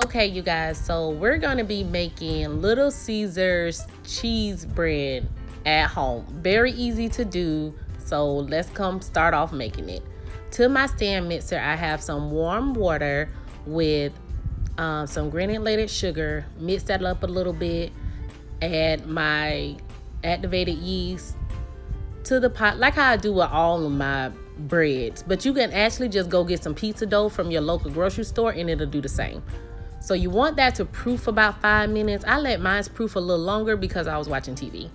Okay, you guys, so we're gonna be making Little Caesars cheese bread at home. Very easy to do, so let's come start off making it. To my stand mixer, I have some warm water with some granulated sugar. Mix that up a little bit. Add my activated yeast to the pot, like how I do with all of my breads. But you can actually just go get some pizza dough from your local grocery store and it'll do the same. So you want that to proof about 5 minutes. I let mine proof a little longer because I was watching TV.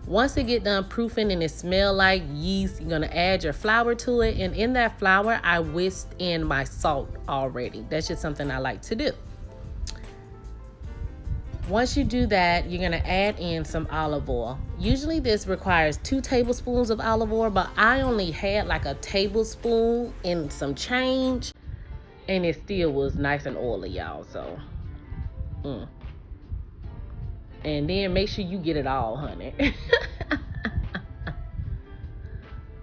Once it get done proofing and it smell like yeast, you're gonna add your flour to it. And in that flour, I whisked in my salt already. That's just something I like to do. Once you do that, you're gonna add in some olive oil. Usually this requires 2 tablespoons of olive oil, but I only had like a tablespoon and some change, and it still was nice and oily, y'all. So, and then make sure you get it all, honey.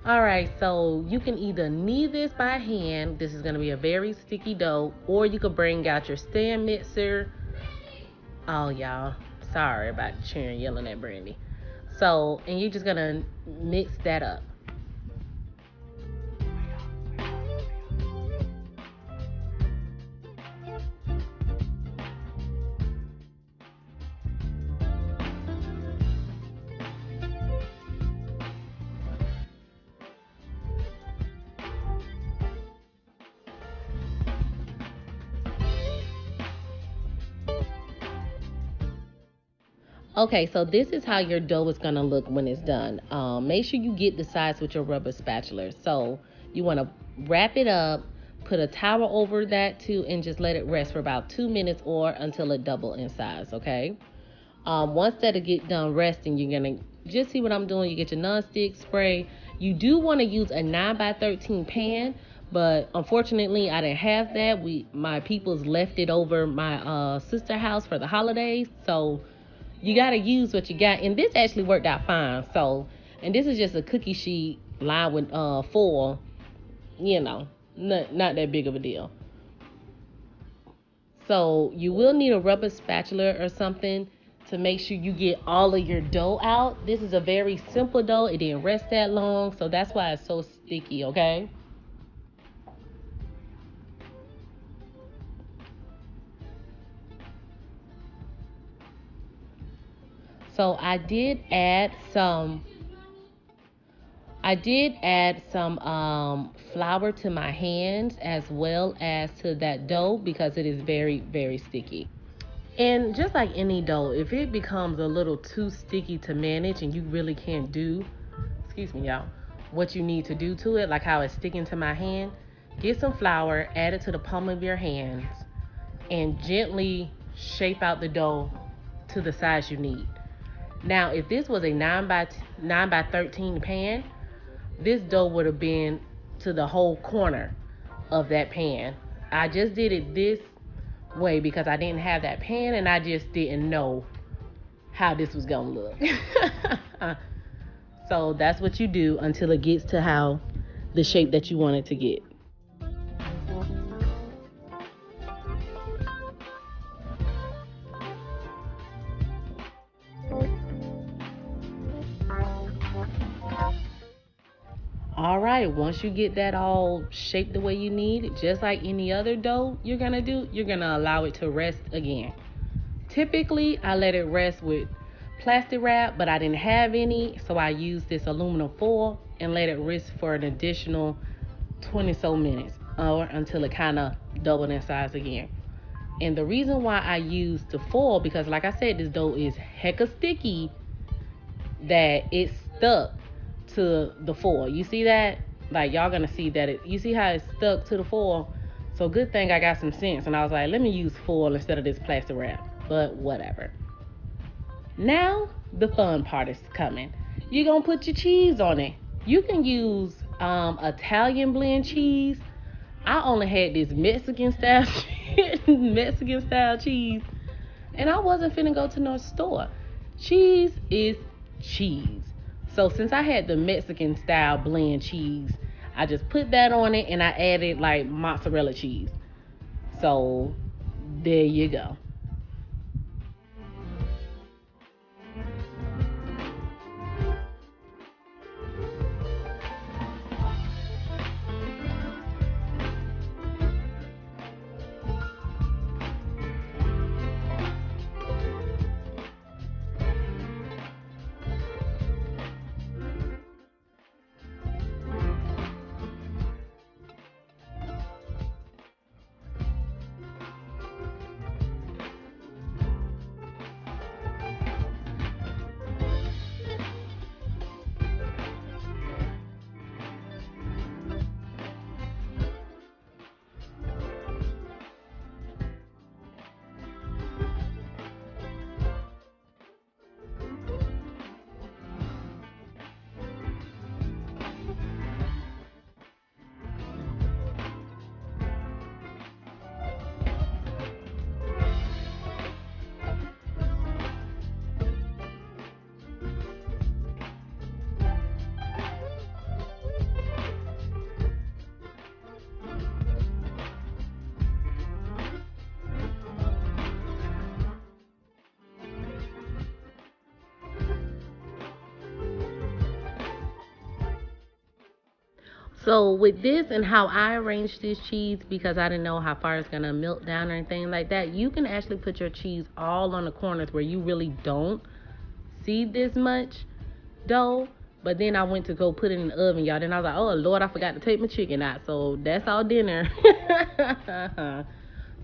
All right, so you can either knead this by hand. This is gonna be a very sticky dough, or you could bring out your stand mixer. Oh, y'all, sorry about cheering, yelling at Brandy. So, and you're just gonna mix that up. Okay, so this is how your dough is gonna look when it's done. Make sure you get the sides with your rubber spatula. So you wanna wrap it up, put a towel over that too, and just let it rest for about 2 minutes or until it double in size, okay? Once that'll get done resting, you're gonna just see what I'm doing. You get your nonstick spray. You do wanna use a 9x13 pan, but unfortunately I didn't have that. My peoples left it over my sister house for the holidays, so you got to use what you got. And this actually worked out fine. So, and this is just a cookie sheet lined with foil, not that big of a deal. So you will need a rubber spatula or something to make sure you get all of your dough out. This is a very simple dough. It didn't rest that long, so that's why it's so sticky, okay? So I did add some flour to my hands as well as to that dough because it is very, very sticky. And just like any dough, if it becomes a little too sticky to manage and you really can't do, excuse me, y'all, what you need to do to it, like how it's sticking to my hand, get some flour, add it to the palm of your hands, and gently shape out the dough to the size you need. Now, if this was a 9 by 13 pan, this dough would have been to the whole corner of that pan. I just did it this way because I didn't have that pan and I just didn't know how this was gonna look. So that's what you do until it gets to how the shape that you want it to get. All right, once you get that all shaped the way you need, just like any other dough you're gonna allow it to rest again. Typically, I let it rest with plastic wrap, but I didn't have any, so I used this aluminum foil and let it rest for an additional 20 so minutes or until it kind of doubled in size again. And the reason why I used the foil, because like I said, this dough is hecka sticky that it stuck to the foil. You see that? Like y'all gonna see that you see how it stuck to the foil. So good thing I got some sense and I was like, let me use foil instead of this plastic wrap. But whatever. Now the fun part is coming. You're gonna put your cheese on it. You can use Italian blend cheese. I only had this Mexican style Mexican style cheese, and I wasn't finna go to no store. Cheese is cheese. So since I had the Mexican style blend cheese, I just put that on it and I added like mozzarella cheese. So There you go. So with this and how I arranged this cheese, because I didn't know how far it's gonna melt down or anything like that, you can actually put your cheese all on the corners where you really don't see this much dough. But then I went to go put it in the oven, y'all. Then I was like, oh Lord, I forgot to take my chicken out. So that's all dinner.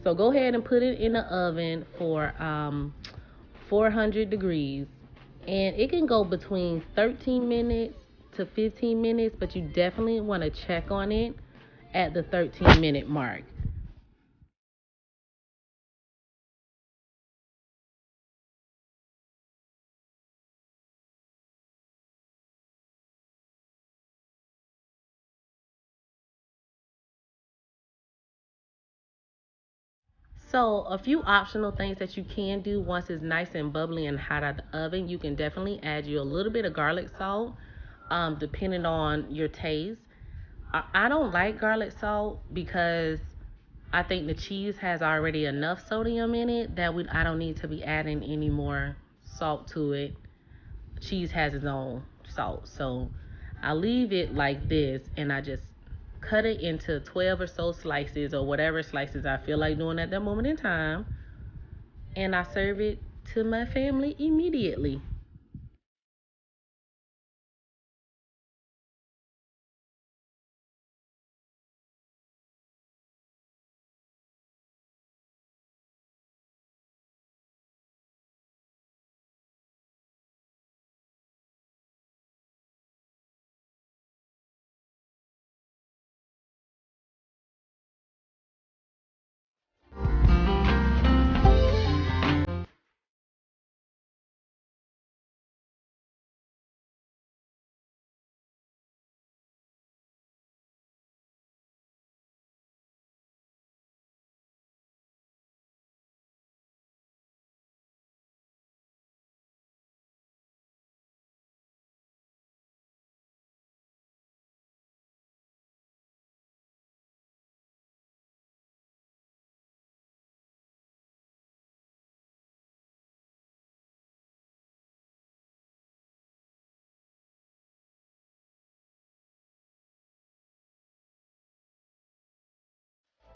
So go ahead and put it in the oven for 400 degrees. And it can go between 13 minutes to 15 minutes, but you definitely want to check on it at the 13-minute mark. So, a few optional things that you can do once it's nice and bubbly and hot out the oven, you can definitely add you a little bit of garlic salt, depending on your taste. I don't like garlic salt because I think the cheese has already enough sodium in it that I don't need to be adding any more salt to it. Cheese has its own salt. So I leave it like this and I just cut it into 12 or so slices or whatever slices I feel like doing at that moment in time. And I serve it to my family immediately.